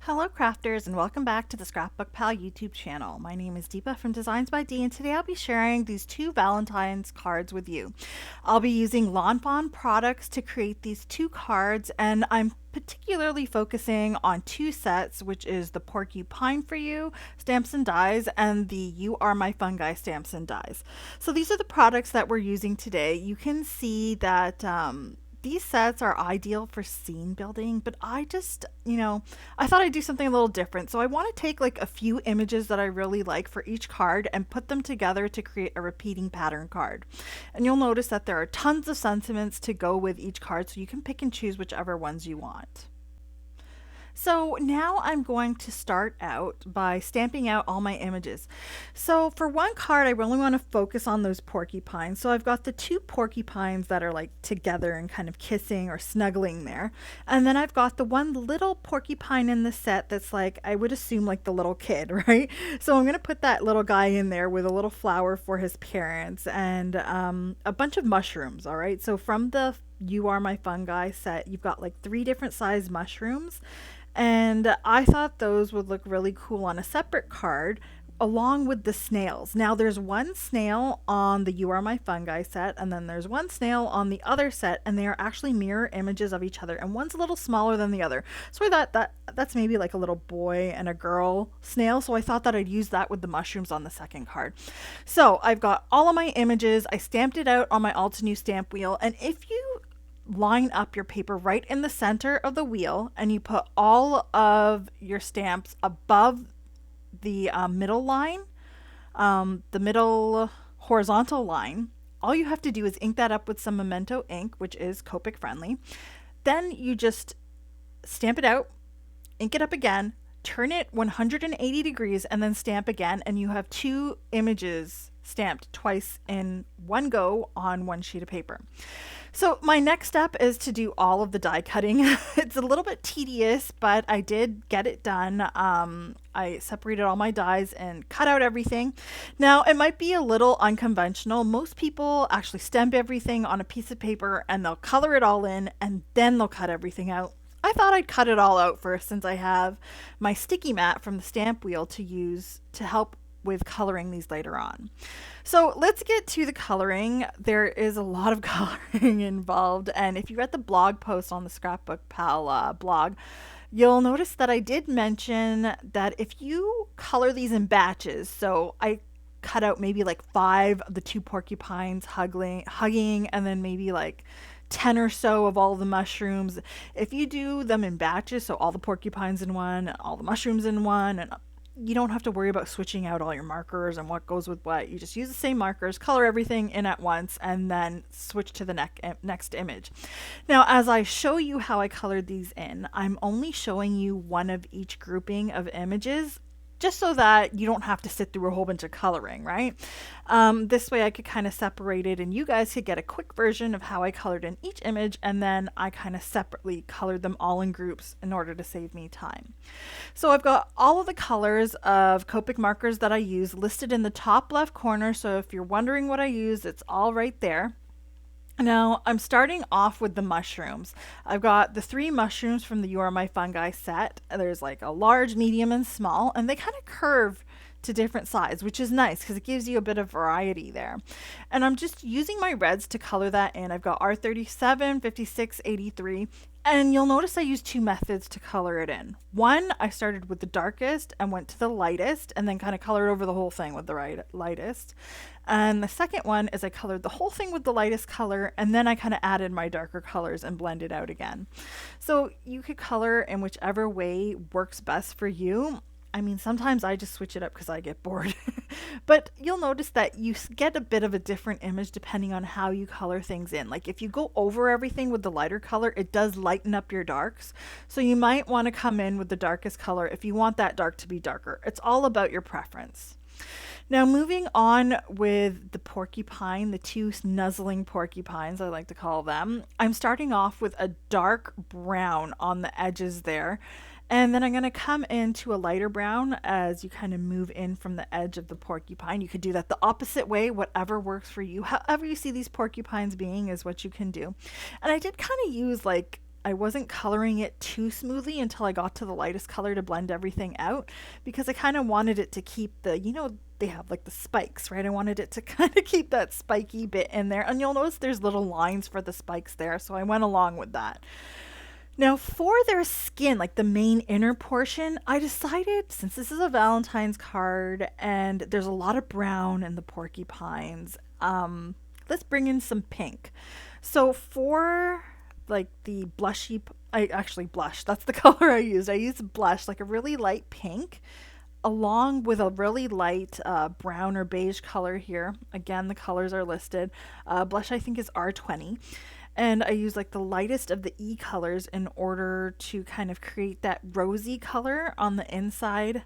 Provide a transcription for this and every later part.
Hello crafters and welcome back to the ScrapbookPal YouTube channel. My name is Deepa from Designs by Dee and today I'll be sharing these two Valentine's cards with you. I'll be using Fawn products to create these two cards and I'm particularly focusing on two sets, which is the Porcu-pine for you stamps and dies and the You Are My Fungi stamps and dies. So these are the products that we're using today. You can see that these sets are ideal for scene building, but I just, I thought I'd do something a little different. So I want to take like a few images that I really like for each card and put them together to create a repeating pattern card. And you'll notice that there are tons of sentiments to go with each card, so you can pick and choose whichever ones you want. So now I'm going to start out by stamping out all my images. So for one card, I really want to focus on those porcupines. So I've got the two porcupines that are like together and kind of kissing or snuggling there. And then I've got the one little porcupine in the set that's like, I would assume like the little kid, right? So I'm going to put that little guy in there with a little flower for his parents and a bunch of mushrooms, all right? So from the You Are My Fungi set, you've got like 3 different size mushrooms. And I thought those would look really cool on a separate card along with the snails. Now there's one snail on the You Are My Fungi set and then there's one snail on the other set and they are actually mirror images of each other and one's a little smaller than the other. So I thought that's maybe like a little boy and a girl snail. So I thought that I'd use that with the mushrooms on the second card. So I've got all of my images. I stamped it out on my Altenew stamp wheel, and if you line up your paper right in the center of the wheel and you put all of your stamps above the middle line, the middle horizontal line, all you have to do is ink that up with some Memento ink, which is Copic friendly. Then you just stamp it out, ink it up again, turn it 180 degrees and then stamp again, and you have 2 images stamped twice in one go on one sheet of paper. So my next step is to do all of the die cutting. It's a little bit tedious, but I did get it done. I separated all my dies and cut out everything. Now it might be a little unconventional. Most people actually stamp everything on a piece of paper and they'll color it all in and then they'll cut everything out. I thought I'd cut it all out first since I have my sticky mat from the stamp wheel to use to help with coloring these later on. So let's get to the coloring. There is a lot of coloring involved, and if you read the blog post on the ScrapbookPal blog, you'll notice that I did mention that if you color these in batches, so I cut out maybe like 5 of the 2 porcupines hugging and then maybe like 10 or so of all the mushrooms. If you do them in batches, so all the porcupines in one, all the mushrooms in one, and you don't have to worry about switching out all your markers and what goes with what. You just use the same markers, color everything in at once, and then switch to the next image. Now, as I show you how I colored these in, I'm only showing you one of each grouping of images, just so that you don't have to sit through a whole bunch of coloring, right? This way I could kind of separate it and you guys could get a quick version of how I colored in each image, and then I kind of separately colored them all in groups in order to save me time. So I've got all of the colors of Copic markers that I use listed in the top left corner, so if you're wondering what I use, it's all right there. Now, I'm starting off with the mushrooms. I've got the 3 mushrooms from the You Are My Fungi set. There's like a large, medium, and small, and they kind of curve to different sides, which is nice because it gives you a bit of variety there. And I'm just using my reds to color that in. I've got R37, 56, 83, and you'll notice I used 2 methods to color it in. One, I started with the darkest and went to the lightest and then kind of colored over the whole thing with the lightest. And the second one is I colored the whole thing with the lightest color and then I kind of added my darker colors and blended out again. So you could color in whichever way works best for you. I mean, sometimes I just switch it up because I get bored. But you'll notice that you get a bit of a different image depending on how you color things in. Like if you go over everything with the lighter color, it does lighten up your darks. So you might want to come in with the darkest color if you want that dark to be darker. It's all about your preference. Now moving on with the porcupine, the 2 nuzzling porcupines, I like to call them. I'm starting off with a dark brown on the edges there. And then I'm going to come into a lighter brown as you kind of move in from the edge of the porcupine. You could do that the opposite way, whatever works for you. However you see these porcupines being is what you can do. And I did kind of use like I wasn't coloring it too smoothly until I got to the lightest color to blend everything out, because I kind of wanted it to keep the, they have like the spikes, right? I wanted it to kind of keep that spiky bit in there. And you'll notice there's little lines for the spikes there. So I went along with that. Now, for their skin, like the main inner portion, I decided, since this is a Valentine's card and there's a lot of brown in the porcupines, let's bring in some pink. So for like the blushy, I actually blush, that's the color I used. I used blush, like a really light pink, along with a really light brown or beige color here. Again, the colors are listed. Blush I think is R20. And I use like the lightest of the E colors in order to kind of create that rosy color on the inside,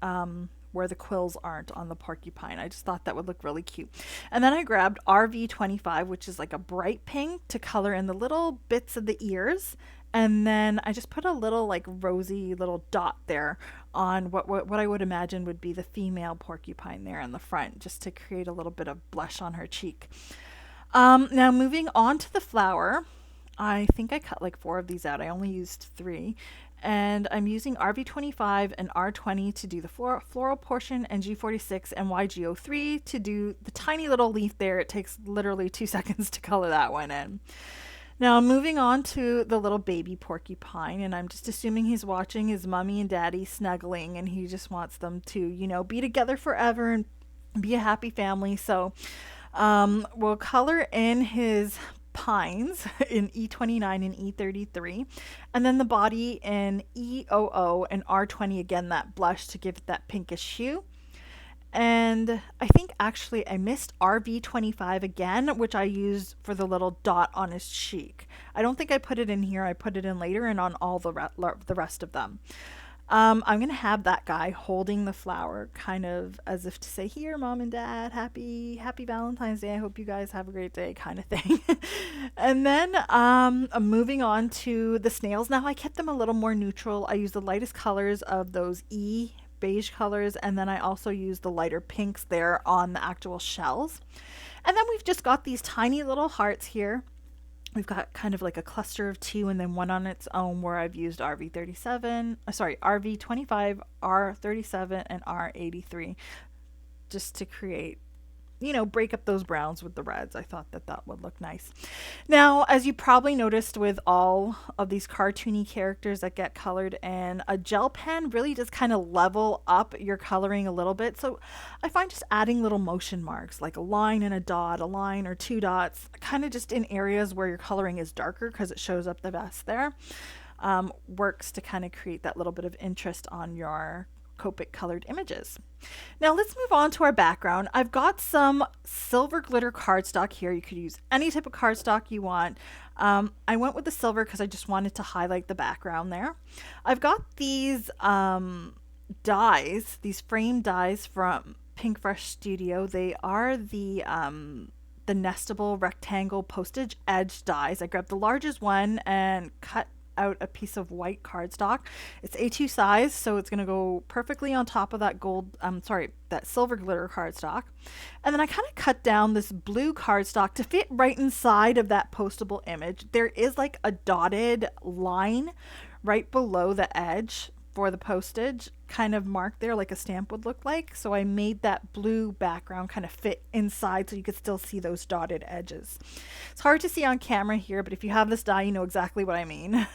where the quills aren't on the porcupine. I just thought that would look really cute. And then I grabbed RV25, which is like a bright pink, to color in the little bits of the ears. And then I just put a little like rosy little dot there on what I would imagine would be the female porcupine there in the front, just to create a little bit of blush on her cheek. Now moving on to the flower, I think I cut like 4 of these out. I only used 3. And I'm using RV25 and R20 to do the floral portion, and G46 and YGO3 to do the tiny little leaf there. It takes literally 2 seconds to color that one in. Now moving on to the little baby porcupine, and I'm just assuming he's watching his mommy and daddy snuggling, and he just wants them to, be together forever and be a happy family. So we'll color in his pines in E29 and E33, and then the body in E00 and R20, again that blush to give it that pinkish hue. And I think actually I missed RV25 again, which I used for the little dot on his cheek. I don't think I put it in here. I put it in later and on all the rest of them. I'm going to have that guy holding the flower, kind of as if to say, here, mom and dad, happy Valentine's Day. I hope you guys have a great day, kind of thing. And then I'm moving on to the snails. Now I kept them a little more neutral. I used the lightest colors of those beige colors, and then I also used the lighter pinks there on the actual shells. And then we've just got these tiny little hearts here. We've got kind of like a cluster of 2 and then one on its own, where I've used RV25, R37, and R83 just to create, break up those browns with the reds. I thought that would look nice. Now, as you probably noticed with all of these cartoony characters that get colored in, a gel pen really does kind of level up your coloring a little bit. So I find just adding little motion marks, like a line and a dot, a line or 2 dots, kind of just in areas where your coloring is darker because it shows up the best there, works to kind of create that little bit of interest on your Copic colored images. Now let's move on to our background. I've got some silver glitter cardstock here. You could use any type of cardstock you want. I went with the silver because I just wanted to highlight the background there. I've got these dies, these frame dies from Pinkfresh Studio. They are the nestable rectangle postage edge dies. I grabbed the largest one and cut out a piece of white cardstock. It's A2 size, so it's going to go perfectly on top of that that silver glitter cardstock. And then I kind of cut down this blue cardstock to fit right inside of that postable image. There is like a dotted line right below the edge for the postage, kind of marked there like a stamp would look like. So I made that blue background kind of fit inside so you could still see those dotted edges. It's hard to see on camera here, but if you have this die, you know exactly what I mean.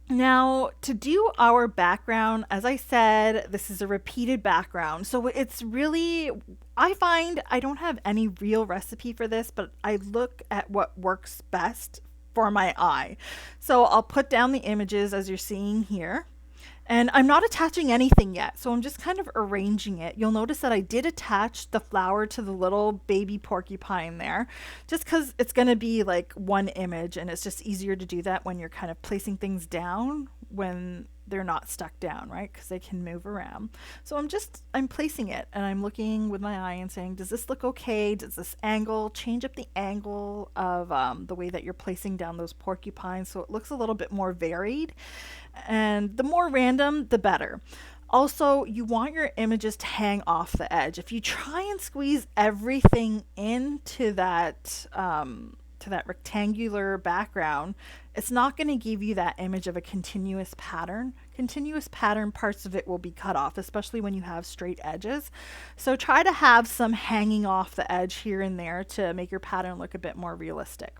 Now, to do our background, as I said, this is a repeated background. So it's really, I find I don't have any real recipe for this, but I look at what works best for my eye. So I'll put down the images as you're seeing here. And I'm not attaching anything yet, so I'm just kind of arranging it. You'll notice that I did attach the flower to the little baby porcupine there, just because it's going to be like one image, and it's just easier to do that when you're kind of placing things down when they're not stuck down, right? Because they can move around. So I'm placing it, and I'm looking with my eye and saying, does this look okay? Does this angle, change up the angle of the way that you're placing down those porcupines so it looks a little bit more varied? And the more random, the better. Also, you want your images to hang off the edge. If you try and squeeze everything into that to that rectangular background, it's not going to give you that image of a continuous pattern. Continuous pattern, parts of it will be cut off, especially when you have straight edges. So try to have some hanging off the edge here and there to make your pattern look a bit more realistic.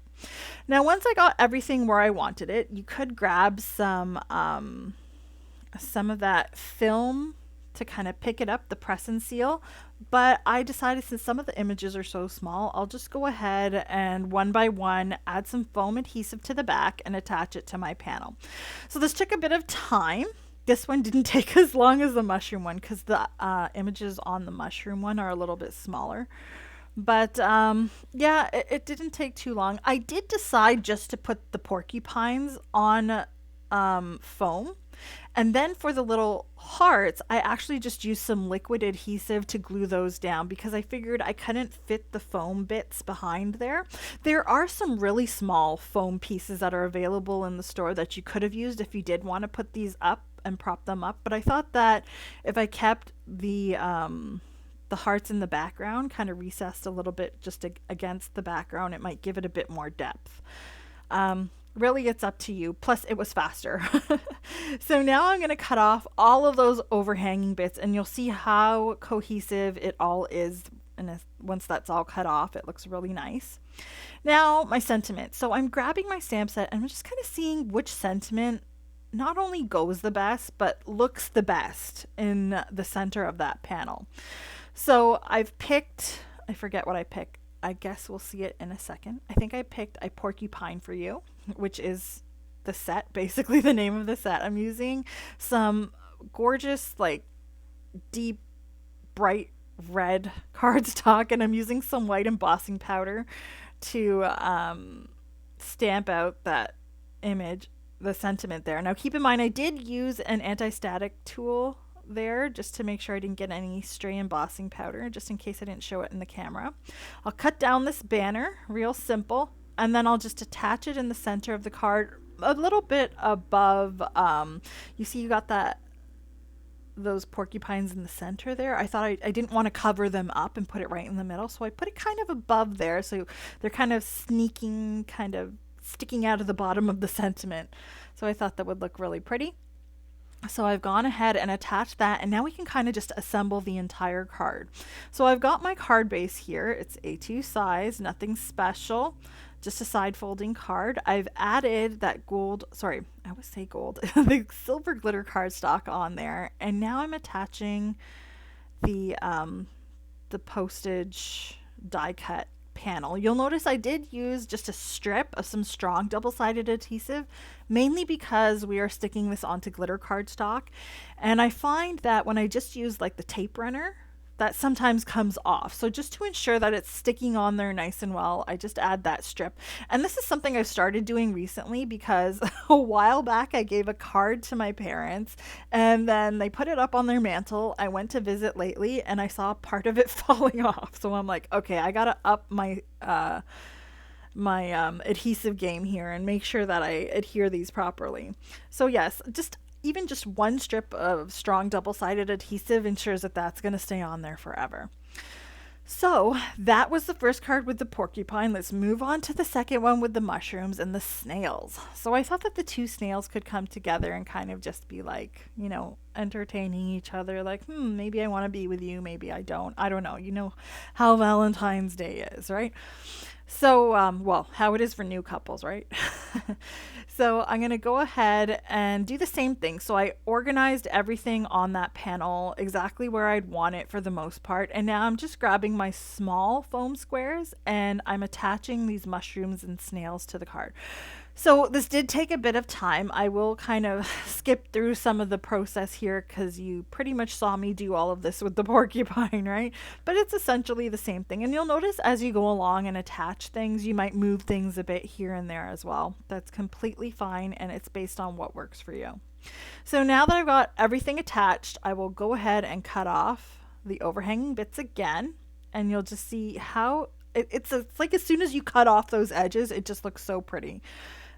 Now, once I got everything where I wanted it, you could grab some of that film to kind of pick it up, the press and seal. But I decided, since some of the images are so small, I'll just go ahead and one by one add some foam adhesive to the back and attach it to my panel. So this took a bit of time. This one didn't take as long as the mushroom one because the images on the mushroom one are a little bit smaller. But yeah, it didn't take too long. I did decide just to put the porcupines on foam. And then for the little hearts, I actually just used some liquid adhesive to glue those down because I figured I couldn't fit the foam bits behind there. There are some really small foam pieces that are available in the store that you could have used if you did want to put these up and prop them up. But I thought that if I kept the hearts in the background kind of recessed a little bit just against the background, it might give it a bit more depth. Really, it's up to you. Plus, it was faster. So now I'm going to cut off all of those overhanging bits, and you'll see how cohesive it all is. And once that's all cut off, it looks really nice. Now, my sentiment. So I'm grabbing my stamp set, and I'm just kind of seeing which sentiment not only goes the best, but looks the best in the center of that panel. So I've picked, I forget what I picked. I guess we'll see it in a second. I think I picked a Porcu-pine for you, which is the set, basically the name of the set. I'm using some gorgeous, like, deep, bright red cardstock, and I'm using some white embossing powder to stamp out that image, the sentiment there. Now, keep in mind, I did use an anti-static tool there just to make sure I didn't get any stray embossing powder, just in case I didn't show it in the camera. I'll cut down this banner, real simple, and then I'll just attach it in the center of the card a little bit above. You see you got those porcupines in the center there. I thought I didn't want to cover them up and put it right in the middle, so I put it kind of above there, so they're kind of sneaking, kind of sticking out of the bottom of the sentiment. So I thought that would look really pretty. So I've gone ahead and attached that, and now we can kind of just assemble the entire card. So I've got my card base here. It's A2 size, nothing special, just a side folding card. I've added that gold, sorry, I always say gold, the silver glitter cardstock on there, and now I'm attaching the Postage die cut panel. You'll notice I did use just a strip of some strong double-sided adhesive, mainly because we are sticking this onto glitter cardstock, and I find that when I just use like the tape runner, that sometimes comes off. So just to ensure that it's sticking on there nice and well, I just add that strip. And this is something I've started doing recently because a while back I gave a card to my parents and then they put it up on their mantle. I went to visit lately and I saw part of it falling off. So I'm like, okay, I gotta up my adhesive game here and make sure that I adhere these properly. So yes, even just one strip of strong double-sided adhesive ensures that that's going to stay on there forever. So that was the first card with the porcupine. Let's move on to the second one with the mushrooms and the snails. So I thought that the two snails could come together and kind of just be like, you know, entertaining each other. Like, maybe I want to be with you, maybe I don't. I don't know. You know how Valentine's Day is, right? So, well, how it is for new couples, right? So I'm going to go ahead and do the same thing. So I organized everything on that panel exactly where I'd want it for the most part. And now I'm just grabbing my small foam squares and I'm attaching these mushrooms and snails to the card. So this did take a bit of time. I will kind of skip through some of the process here because you pretty much saw me do all of this with the porcupine, right? But it's essentially the same thing. And you'll notice as you go along and attach things, you might move things a bit here and there as well. That's completely fine and it's based on what works for you. So now that I've got everything attached, I will go ahead and cut off the overhanging bits again. And you'll just see how it's like as soon as you cut off those edges, it just looks so pretty.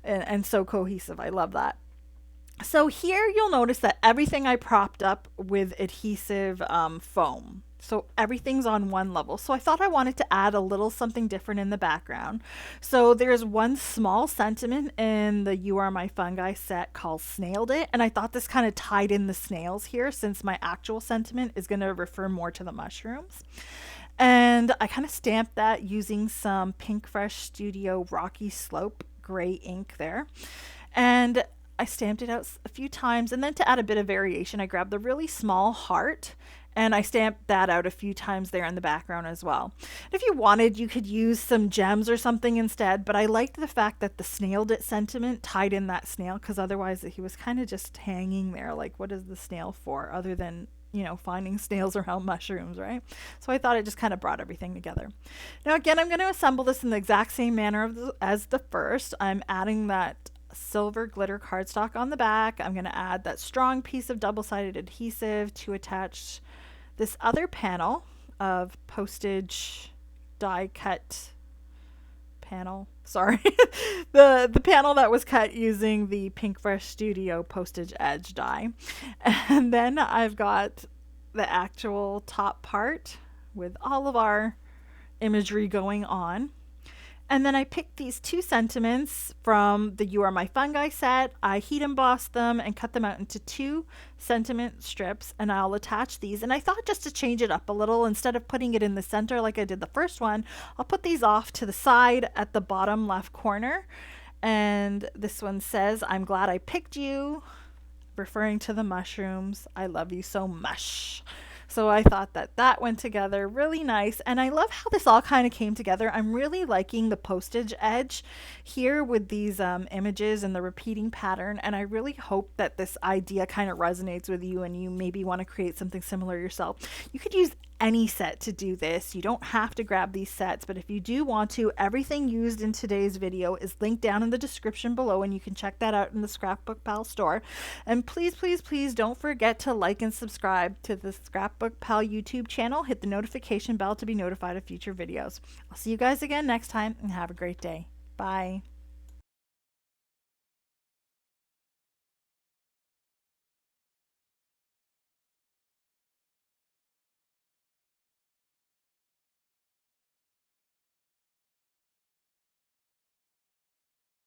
And so cohesive. I love that. So here you'll notice that everything I propped up with adhesive foam. So everything's on one level. So I thought I wanted to add a little something different in the background. So there's one small sentiment in the You Are My Fungi set called Snailed It. And I thought this kind of tied in the snails here, since my actual sentiment is going to refer more to the mushrooms. And I kind of stamped that using some Pinkfresh Studio Rocky Slope gray ink there. And I stamped it out a few times. And then to add a bit of variation, I grabbed the really small heart and I stamped that out a few times there in the background as well. And if you wanted, you could use some gems or something instead, but I liked the fact that the Snailed It sentiment tied in that snail, because otherwise he was kind of just hanging there. Like, what is the snail for other than, you know, finding snails around mushrooms, right? So I thought it just kind of brought everything together. Now again, I'm going to assemble this in the exact same manner as the first. I'm adding that silver glitter cardstock on the back. I'm going to add that strong piece of double-sided adhesive to attach this other panel of Postage die cut panel. Sorry. the panel that was cut using the Pinkfresh Studio Postage Edge die. And then I've got the actual top part with all of our imagery going on. And then I picked these two sentiments from the You Are My Fungi set. I heat embossed them and cut them out into two sentiment strips, and I'll attach these. And I thought, just to change it up a little, instead of putting it in the center like I did the first one, I'll put these off to the side at the bottom left corner. And this one says, "I'm glad I picked you," referring to the mushrooms. "I love you so much." So I thought that that went together really nice. And I love how this all kind of came together. I'm really liking the postage edge here with these images and the repeating pattern. And I really hope that this idea kind of resonates with you and you maybe want to create something similar yourself. You could use any set to do this. You don't have to grab these sets, but if you do want to, everything used in today's video is linked down in the description below, and you can check that out in the ScrapbookPal store. And please, please, please don't forget to like and subscribe to the ScrapbookPal YouTube channel. Hit the notification bell to be notified of future videos. I'll see you guys again next time, and have a great day. Bye.